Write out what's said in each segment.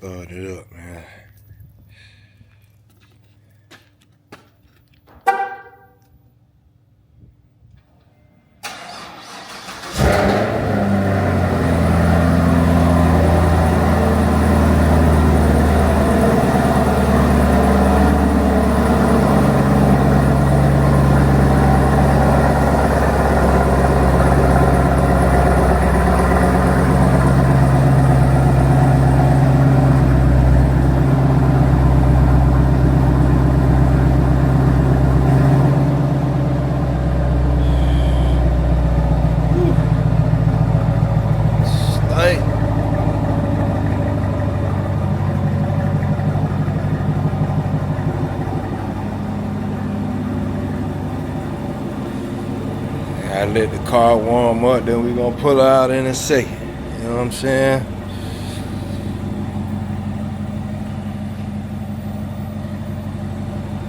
start it up, man. I let the car warm up, then we gonna pull out in a second. You know what I'm saying?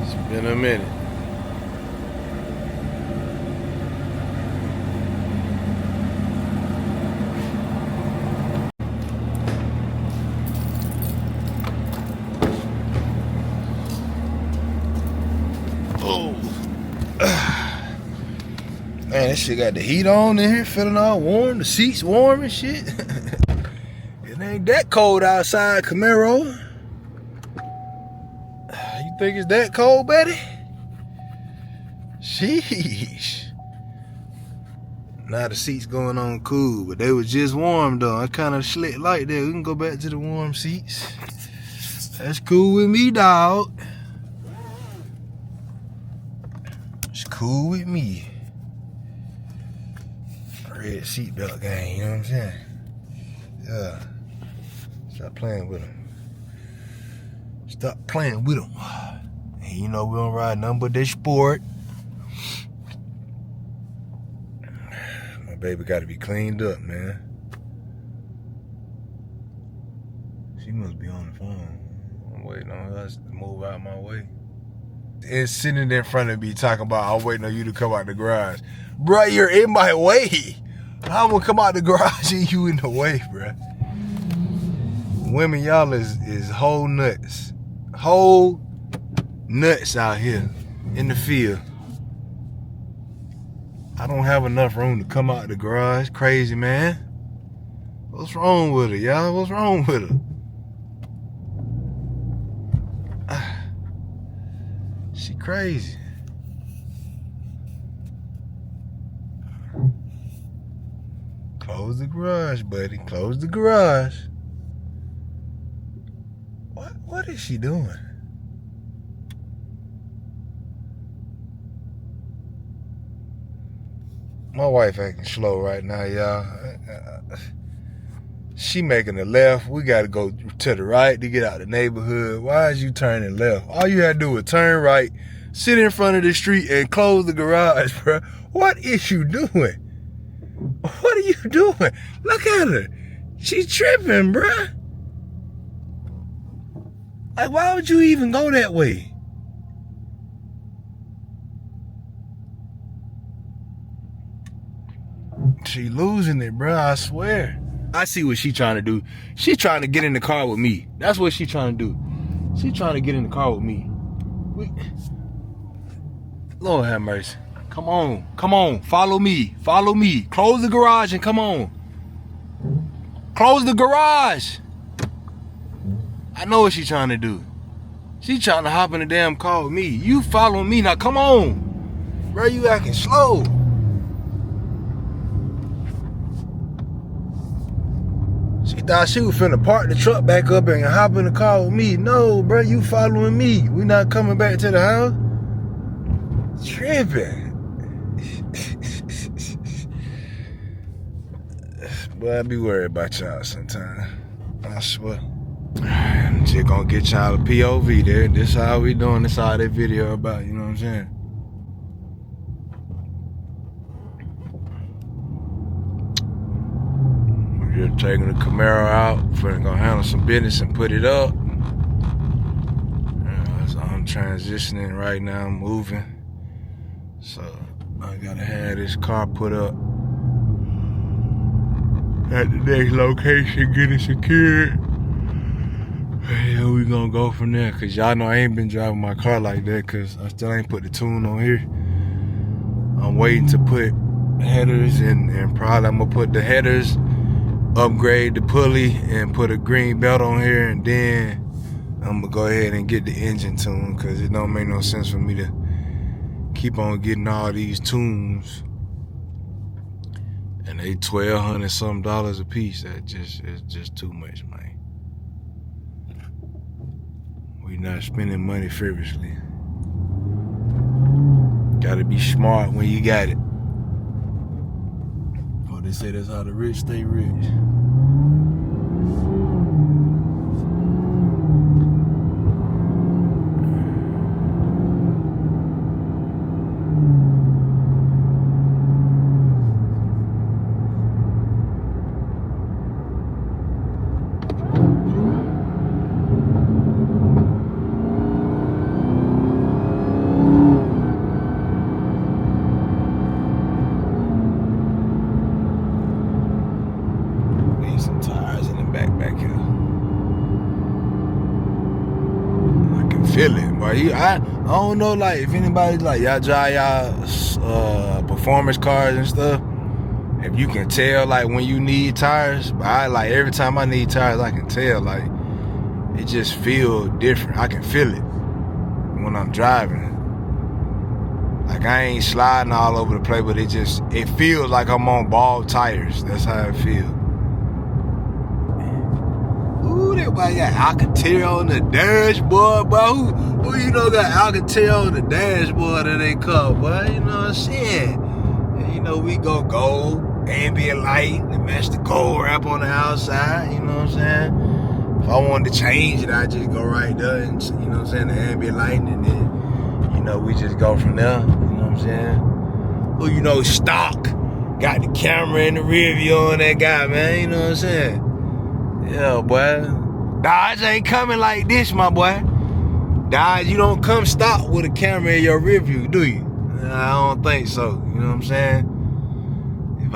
It's been a minute. Oh. Man, this shit got the heat on in here, feeling all warm, the seats warm and shit. It ain't that cold outside, Camaro. You think it's that cold, Betty? Sheesh. Now the seats going on cool, but they was just warm though. I kind of slick like that. We can go back to the warm seats. That's cool with me, dog. It's cool with me. Red seatbelt gang, you know what I'm saying? Yeah. Stop playing with them. Stop playing with them. And you know we don't ride nothing but this sport. My baby got to be cleaned up, man. She must be on the phone. I'm waiting on her to move out my way. And sitting in front of me talking about, I'm waiting on you to come out the garage. Bruh, you're in my way. I'm gonna come out the garage and you in the way, bruh. Women, y'all is whole nuts. Whole nuts out here in the field. I don't have enough room to come out the garage. Crazy, man. What's wrong with her, y'all? What's wrong with her? She crazy. Close the garage, buddy. Close the garage. What is she doing? My wife acting slow right now, y'all. She making a left. We gotta go to the right to get out the neighborhood. Why is you turning left? All you had to do was turn right, sit in front of the street, and close the garage, bro. What is you doing? What are you doing? Look at her. She's tripping, bruh. Like, why would you even go that way? She losing it, bruh, I swear. I see what she trying to do. She trying to get in the car with me. That's what she trying to do. She trying to get in the car with me. Lord have mercy. Come on, follow me, Close the garage and come on. Close the garage. I know what she's trying to do. She trying to hop in the damn car with me. You follow me now, come on. Bro, you acting slow. She thought she was finna park the truck back up and hop in the car with me. No, bro, you following me. We not coming back to the house. Tripping. Boy, I be worried about y'all sometimes. I swear. I'm just gonna get y'all a POV there. This how we doing. This how that video about, you know what I'm saying? We're just taking the Camaro out. We're gonna handle some business and put it up. So I'm transitioning right now, I'm moving. So I gotta have this car put up at the next location, get it secured. Yeah, we gonna go from there, cause y'all know I ain't been driving my car like that, cause I still ain't put the tune on here. I'm waiting to put headers and probably I'm gonna put the headers, upgrade the pulley, and put a green belt on here, and then I'm gonna go ahead and get the engine tuned, cause it don't make no sense for me to keep on getting all these tunes, and they $1,200 some a piece. It's just too much, man. We not spending money frivolously. Gotta be smart when you got it. Oh, they say that's how the rich stay rich. Some tires in the back here. I can feel it, but I don't know, like, if anybody, like, y'all drive y'all performance cars and stuff, if you can tell, like, when you need tires. But I, like, every time I need tires, I can tell, like, it just feels different. I can feel it when I'm driving. Like, I ain't sliding all over the place, but it feels like I'm on ball tires. That's how it feels. Ooh, that boy got Alcantara on the dashboard, bro. Who you know got Alcantara on the dashboard of their car, boy? You know what I'm saying? And you know, we go gold, ambient light, and match the gold wrap on the outside, you know what I'm saying? If I wanted to change it, I just go right there and, you know what I'm saying, the ambient light, and then, you know, we just go from there, you know what I'm saying? Who you know, stock, got the camera in the rear view on that guy, man, you know what I'm saying? Yeah, boy. Dodge ain't coming like this, my boy. Dodge, you don't come stop with a camera in your rear view, do you? I don't think so. You know what I'm saying? If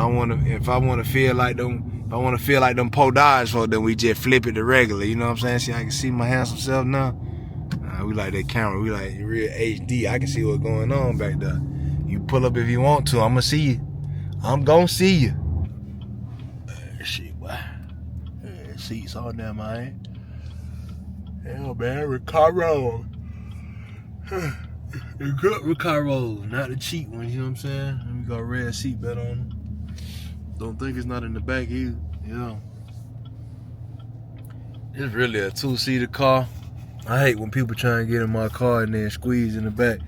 I wanna feel like them po Dodge folk, then we just flip it to regular. You know what I'm saying? See, I can see my handsome self now. We like that camera. We like real HD. I can see what's going on back there. You pull up if you want to. I'ma see you. I'm gonna see you. Shit, boy. Seats on there, man. Hell, man, Recaro. The good Recaros, not the cheap ones, you know what I'm saying? And we got a red seat belt on them. Don't think it's not in the back either, you know. It's really a two-seater car. I hate when people try and get in my car and then squeeze in the back.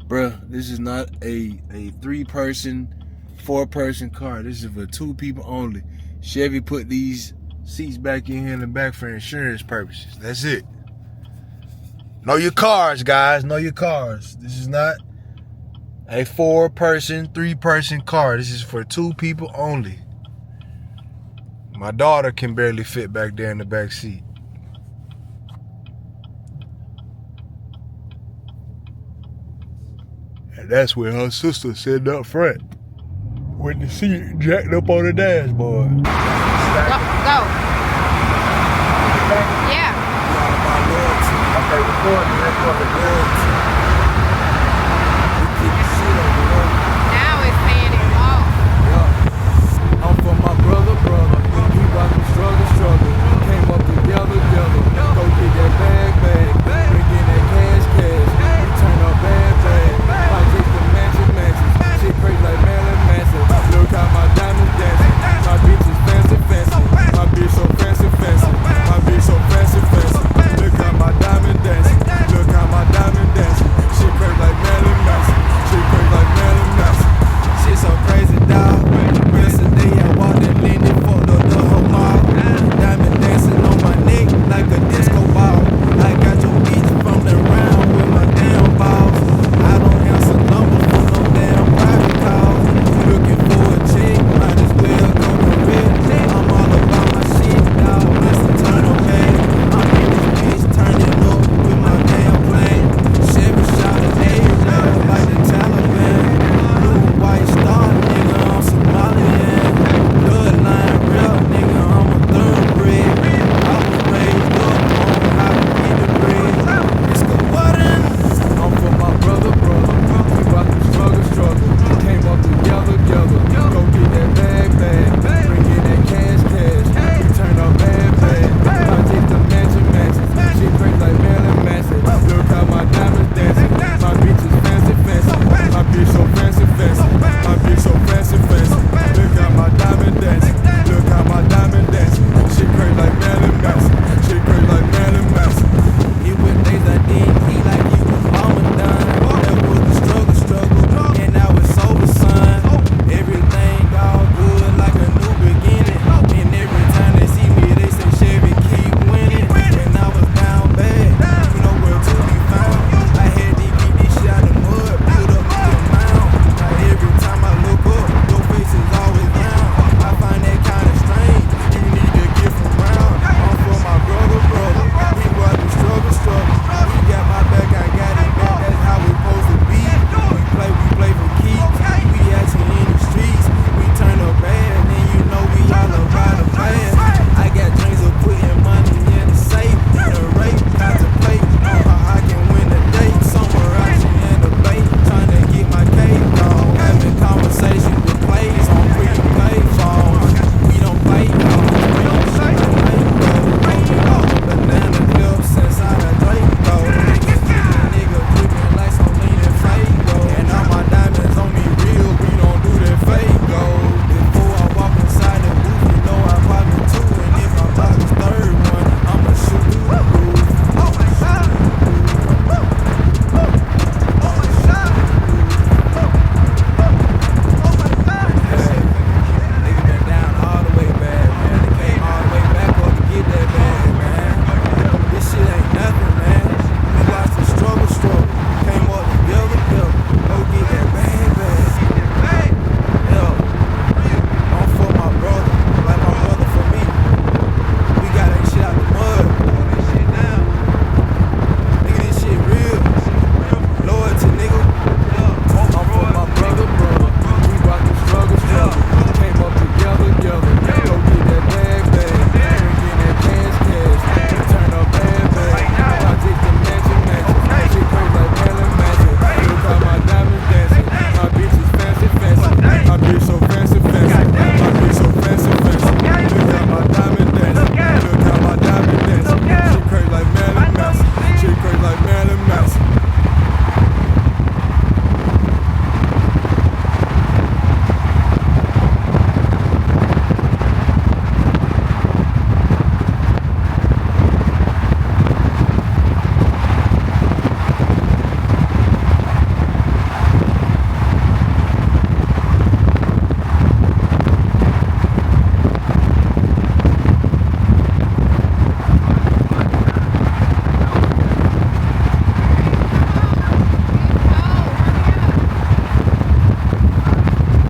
Bruh, this is not a 3-person, 4-person car. This is for 2 people only. Chevy put these seats back in here in the back for insurance purposes. That's it. Know your cars, guys. Know your cars. This is not a 4-person, 3-person car. This is for 2 people only. My daughter can barely fit back there in the back seat. And that's where her sister sitting up front with the seat jacked up on the dashboard. Go. Yeah. Okay, record the